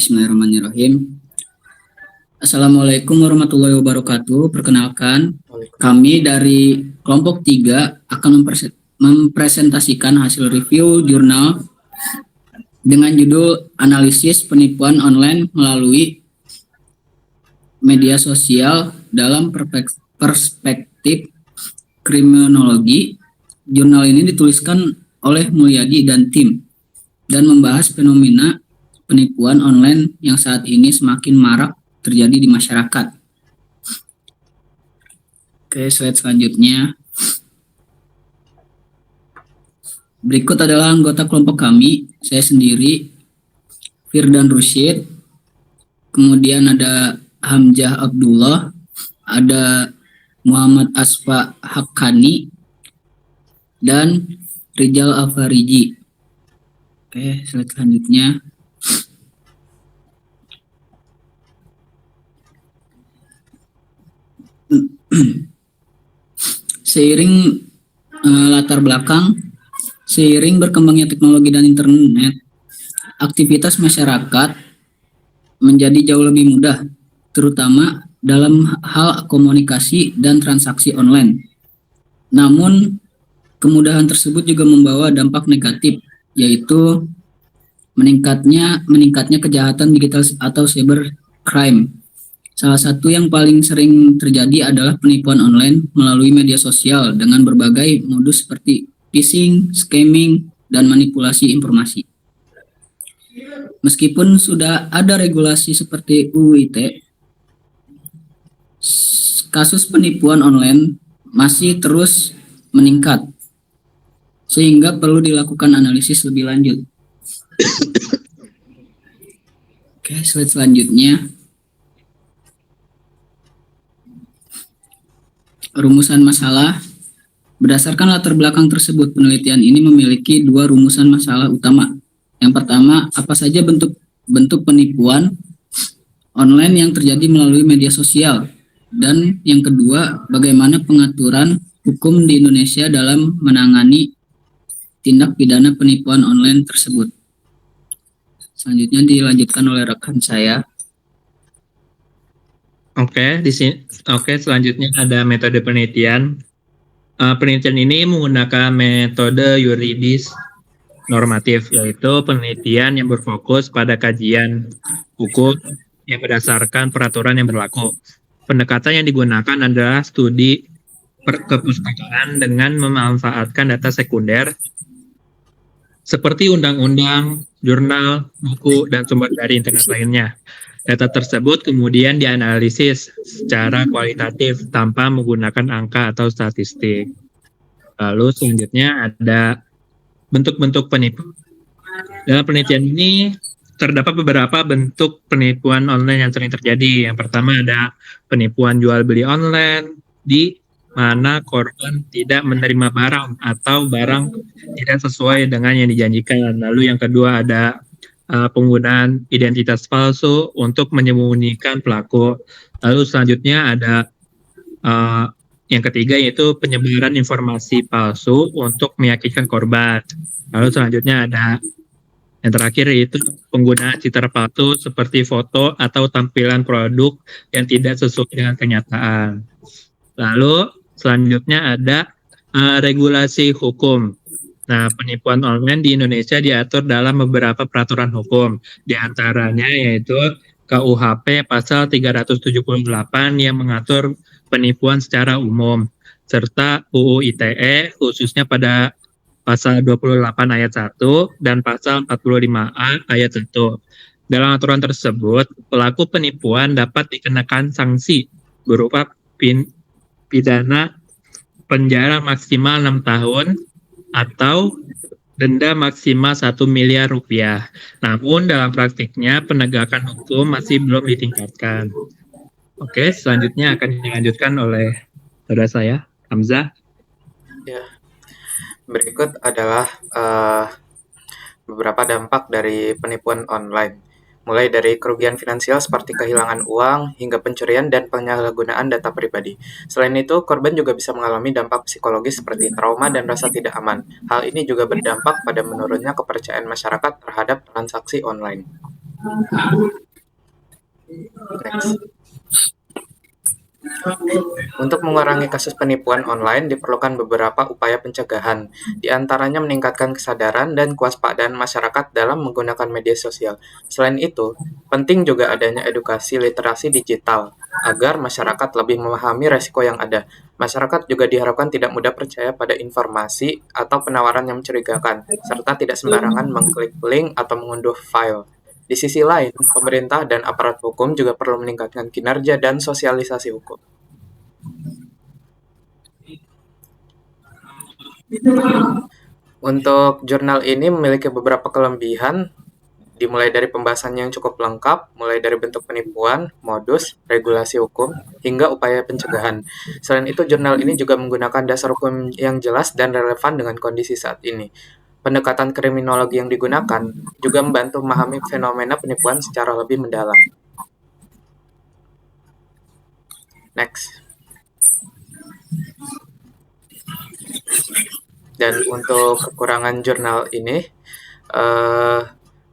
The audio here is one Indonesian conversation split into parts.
Bismillahirrahmanirrahim. Assalamualaikum warahmatullahi wabarakatuh. Perkenalkan, kami dari kelompok 3 akan mempresentasikan hasil review jurnal dengan judul Analisis Penipuan Online Melalui Media Sosial dalam Perspektif Kriminologi. Jurnal ini dituliskan oleh Mulyadi dan tim dan membahas fenomena penipuan online yang saat ini semakin marak terjadi di masyarakat. Oke, slide selanjutnya. Berikut adalah anggota kelompok kami. Saya sendiri, Firdan Rusyid, kemudian ada Hamzah Abdullah, ada Muhammad Asfa Haqqani, dan Rijal Afariji. Oke, slide selanjutnya. Seiring latar belakang, seiring berkembangnya teknologi dan internet, aktivitas masyarakat menjadi jauh lebih mudah, terutama dalam hal komunikasi dan transaksi online. Namun, kemudahan tersebut juga membawa dampak negatif, yaitu meningkatnya kejahatan digital atau cybercrime. Salah satu yang paling sering terjadi adalah penipuan online melalui media sosial dengan berbagai modus seperti phishing, scamming, dan manipulasi informasi. Meskipun sudah ada regulasi seperti UU ITE, kasus penipuan online masih terus meningkat, sehingga perlu dilakukan analisis lebih lanjut. Oke, slide selanjutnya. Rumusan masalah. Berdasarkan latar belakang tersebut, penelitian ini memiliki 2 rumusan masalah utama. Yang pertama, apa saja bentuk penipuan online yang terjadi melalui media sosial. Dan yang kedua, bagaimana pengaturan hukum di Indonesia dalam menangani tindak pidana penipuan online tersebut. Selanjutnya dilanjutkan oleh rekan saya. Selanjutnya ada metode penelitian. Penelitian ini menggunakan metode yuridis normatif, yaitu penelitian yang berfokus pada kajian hukum yang berdasarkan peraturan yang berlaku. Pendekatan yang digunakan adalah studi perkepustakaan dengan memanfaatkan data sekunder seperti undang-undang, jurnal, buku, dan sumber dari internet lainnya. Data tersebut kemudian dianalisis secara kualitatif tanpa menggunakan angka atau statistik. Lalu selanjutnya ada bentuk-bentuk penipuan. Dalam penelitian ini terdapat beberapa bentuk penipuan online yang sering terjadi. Yang pertama ada penipuan jual beli online, di mana korban tidak menerima barang atau barang tidak sesuai dengan yang dijanjikan. Lalu yang kedua ada penggunaan identitas palsu untuk menyembunyikan pelaku. Lalu selanjutnya ada yang ketiga yaitu penyebaran informasi palsu untuk meyakinkan korban. Lalu selanjutnya ada yang terakhir yaitu penggunaan citra palsu seperti foto atau tampilan produk yang tidak sesuai dengan kenyataan. Lalu selanjutnya ada regulasi hukum. Nah, penipuan online di Indonesia diatur dalam beberapa peraturan hukum. Di antaranya yaitu KUHP pasal 378 yang mengatur penipuan secara umum, serta UU ITE khususnya pada pasal 28 ayat 1 dan pasal 45A ayat 1. Dalam aturan tersebut, pelaku penipuan dapat dikenakan sanksi berupa pidana penjara maksimal 6 tahun atau denda maksimal 1 miliar rupiah. Namun dalam praktiknya penegakan hukum masih belum ditingkatkan. Oke, selanjutnya akan dilanjutkan oleh saudara saya, Hamzah. Ya, berikut adalah beberapa dampak dari penipuan online. Mulai dari kerugian finansial seperti kehilangan uang, hingga pencurian dan penyalahgunaan data pribadi. Selain itu, korban juga bisa mengalami dampak psikologis seperti trauma dan rasa tidak aman. Hal ini juga berdampak pada menurunnya kepercayaan masyarakat terhadap transaksi online. Next. Untuk mengurangi kasus penipuan online diperlukan beberapa upaya pencegahan, di antaranya meningkatkan kesadaran dan kewaspadaan masyarakat dalam menggunakan media sosial. Selain itu, penting juga adanya edukasi literasi digital, agar masyarakat lebih memahami resiko yang ada. Masyarakat juga diharapkan tidak mudah percaya pada informasi atau penawaran yang mencurigakan, serta tidak sembarangan mengklik link atau mengunduh file. Di sisi lain, pemerintah dan aparat hukum juga perlu meningkatkan kinerja dan sosialisasi hukum. Untuk jurnal ini memiliki beberapa kelebihan, dimulai dari pembahasannya yang cukup lengkap, mulai dari bentuk penipuan, modus, regulasi hukum, hingga upaya pencegahan. Selain itu, jurnal ini juga menggunakan dasar hukum yang jelas dan relevan dengan kondisi saat ini. Pendekatan kriminologi yang digunakan juga membantu memahami fenomena penipuan secara lebih mendalam. Next. Dan untuk kekurangan jurnal ini,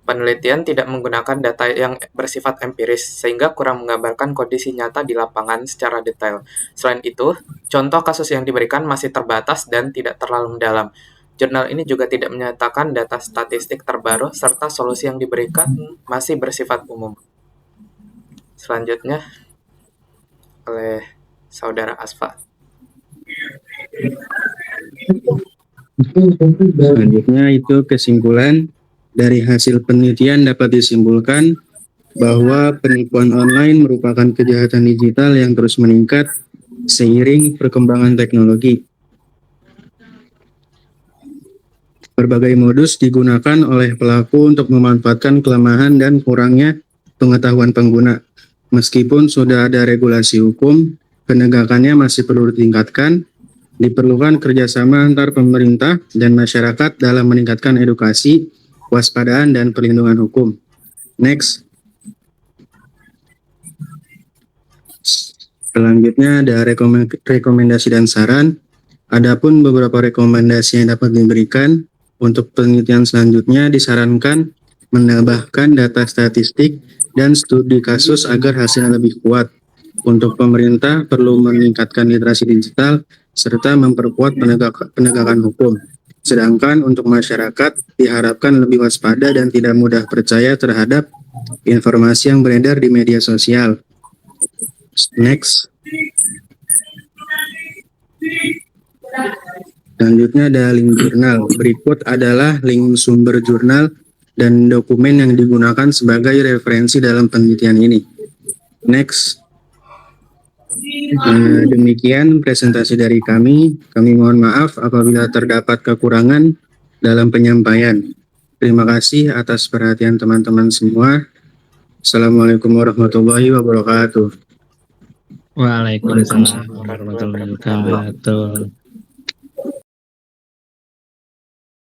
penelitian tidak menggunakan data yang bersifat empiris, sehingga kurang menggambarkan kondisi nyata di lapangan secara detail. Selain itu, contoh kasus yang diberikan masih terbatas dan tidak terlalu mendalam. Jurnal ini juga tidak menyatakan data statistik terbaru, serta solusi yang diberikan masih bersifat umum. Selanjutnya, oleh Saudara Asfa. Selanjutnya itu kesimpulan dari hasil penelitian dapat disimpulkan bahwa penipuan online merupakan kejahatan digital yang terus meningkat seiring perkembangan teknologi. Berbagai modus digunakan oleh pelaku untuk memanfaatkan kelemahan dan kurangnya pengetahuan pengguna. Meskipun sudah ada regulasi hukum, penegakannya masih perlu ditingkatkan. Diperlukan kerjasama antar pemerintah dan masyarakat dalam meningkatkan edukasi, kewaspadaan, dan perlindungan hukum. Next. Selanjutnya ada rekomendasi dan saran. Adapun beberapa rekomendasi yang dapat diberikan untuk penelitian selanjutnya disarankan menambahkan data statistik dan studi kasus agar hasilnya lebih kuat. Untuk pemerintah perlu meningkatkan literasi digital serta memperkuat penegakan hukum. Sedangkan untuk masyarakat diharapkan lebih waspada dan tidak mudah percaya terhadap informasi yang beredar di media sosial. Next. Selanjutnya ada link jurnal. Berikut adalah link sumber jurnal dan dokumen yang digunakan sebagai referensi dalam penelitian ini. Next. Demikian presentasi dari kami. Kami mohon maaf apabila terdapat kekurangan dalam penyampaian. Terima kasih atas perhatian teman-teman semua. Assalamualaikum warahmatullahi wabarakatuh. Waalaikumsalam warahmatullahi wabarakatuh.